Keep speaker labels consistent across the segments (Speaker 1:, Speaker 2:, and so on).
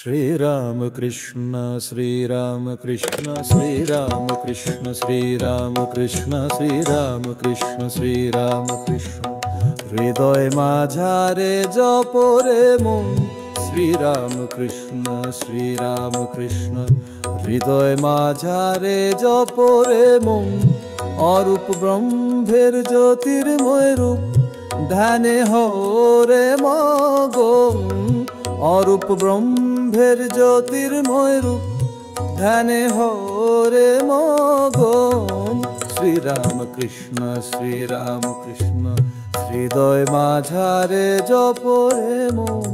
Speaker 1: Shri Ram Krishna, Shri Ram Krishna, Shri Ram Krishna, Shri Ram Krishna, Shri Ram Krishna, Shri Ram Krishna. হৃদয় মাঝারে জপরে মন শ্রী রাম কৃষ্ণ, শ্রী রাম কৃষ্ণ। হৃদয় মাঝারে জপরে মন অরূপ ব্রহ্মের জ্যোতির্ময় রূপ ধ্যানে হরে মগন। অরূপ ব্রহ্মের জ্যোতির্ময় রূপ ধ্যানে হরে মগন। শ্রীরাম কৃষ্ণ, শ্রীরাম কৃষ্ণ। হৃদয় মাঝারে জপরে মন।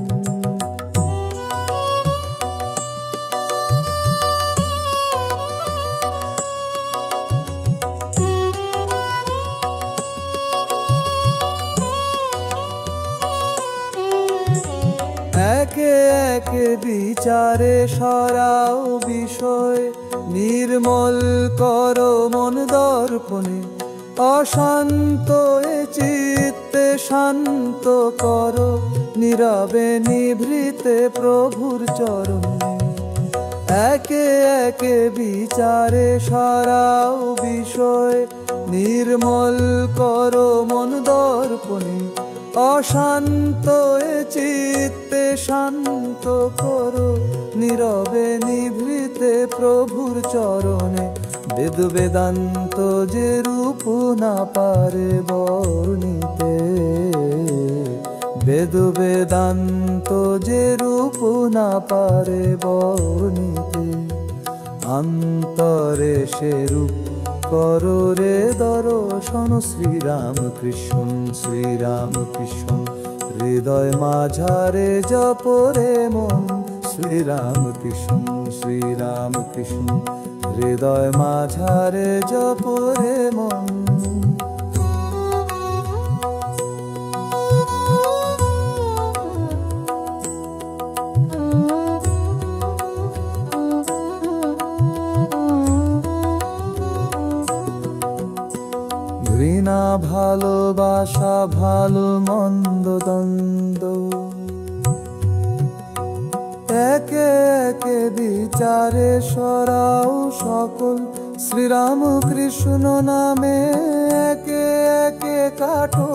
Speaker 1: একে একে বিচারে সরাও বিষয়, নির্মল করো মন দর্পণে। অশান্ত এ চিত্তে শান্ত করো, নীরবে নিভৃতে প্রভুর চরণে। একে একে বিচারে সরাও বিষয়, নির্মল করো মন দর্পণে। অশান্ত এ চিত্তে শান্ত করো, নীরবে নিভৃতে প্রভুর চরণে। বেদ বেদান্ত যে রূপ না পারে বর্ণিতে, বেদ বেদান্ত যে রূপ না পারে বর্ণিতে। অন্তরে সে রূপ করো রে দর্শন। শ্রীরাম কৃষ্ণ, শ্রীরাম কৃষ্ণ। হৃদয় মাঝারে জপরে মন শ্রীরাম কৃষ্ণ, শ্রীরাম কৃষ্ণ। হৃদয় মাঝারে জপরে মন। ঘৃণা ভালোবাসা ভালো মন্দ দ্বন্দ্ব একে একে বিচারে সরাও সকল। শ্রীরাম কৃষ্ণ নামে একে একে কাটো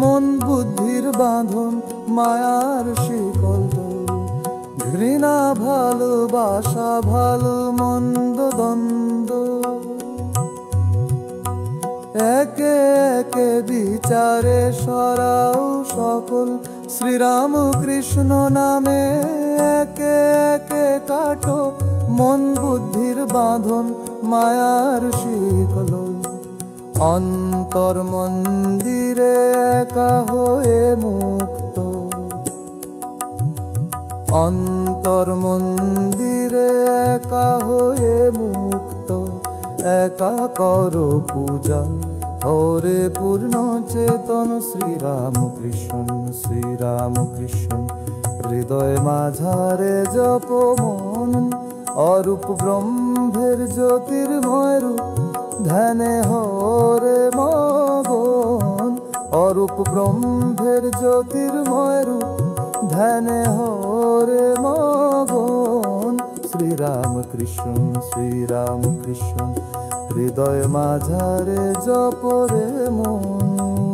Speaker 1: মন বুদ্ধির বাঁধন মায়ার শিকল। ঘৃণা ভালোবাসা ভালো মন্দ দ্বন্দ্ব একে একে বিচারে সরাও সকল। শ্রীরাম কৃষ্ণ নামে একে একে কাটো মন বুদ্ধির বাঁধন মায়ার শিকল। অন্তর মন্দিরে একা হয়ে মুক্ত, অন্তর মন্দিরে একা হয়ে মুক্ত। একা করো পূজা হরে পূর্ণ চেতন। শ্রীরাম কৃষ্ণ, শ্রীরাম কৃষ্ণ। হৃদয় মাঝারে জপ মন অরূপ ব্রহ্মের জ্যোতির্ময় রূপ ধ্যানে হরে মগন। অরূপ ব্রহ্মের জ্যোতির্ময় রূপ ধ্যানে হরে মগন। শ্রীরাম কৃষ্ণ, শ্রীরাম কৃষ্ণ। হৃদয় মাঝারে জপরে মন।